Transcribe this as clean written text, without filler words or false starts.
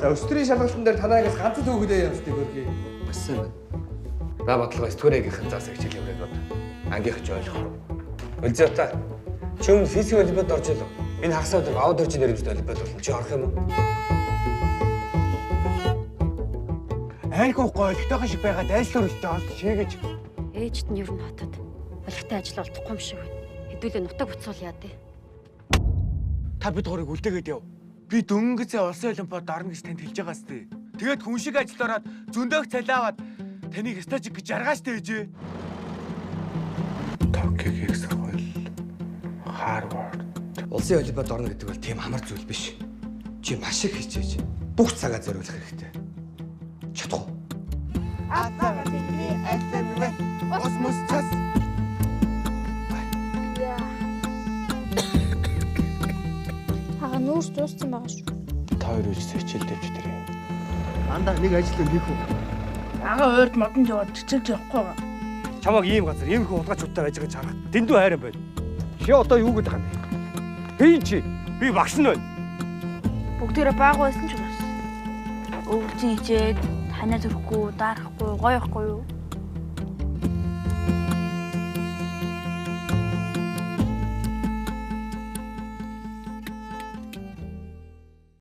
За өстрийн шалгалтын дээр танаагаас ганц л өгдөө юм шүү дээ гөргий. Бассан байна. Ба бодлого студентийн заас хичээл явуулаад бод. Ангийнх ч ойлгох. Үлзээ та. Чи өмнө физик олимпиад орж илв. Энэ хагас өдөр аудиторч нэрмжтэй олимпиад болно. Чи орох юм уу? Айлгүй гойлтойхон шиг байгаад айлсуур өстэй олд шийгэж. Ээжт нь ер нь хотод олигтой ажил олдохгүй юм шиг байна. Хэдүүлээ нутаг буцуул яа дээ. Та бид гурыг үлдээгээд яв. Би дөнгөцөө улсын олимпиад орно гэж танд хэлж байгаас тээ. Тэгээд хүн шиг ажилд ороод зөндөөх цалиаваад таныг стажик гэж жаргааштай ээжээ. Токиогийн их сургууль. Харвард. Улсын олимпиад орно гэдэг бол тийм амар зүйл биш. Чи маш их хичээж бүх цагаа зориулах хэрэгтэй. Чадах уу? Атаа бидний СМВ осмос цас. Хага нүүрс дууссан байгаа шүү. Та хоёр үжиж хичээлдэж тэр юм. Андаа нэг ажил хийх үү? Ага ойрд модонд яваад чичээлж явахгүй байгаа. Чамаг ийм газар ийм их удаачлуудаар ажигаж харах дэндүү хайран байна. Чи одоо юу гэдэг юм бэ? Би чи би багш нь байна. Бүгдээрээ баагүй байсан ч бас. Өвчин хичээд танаа зүрхгүй, дарахгүй, гоё ихгүй юу?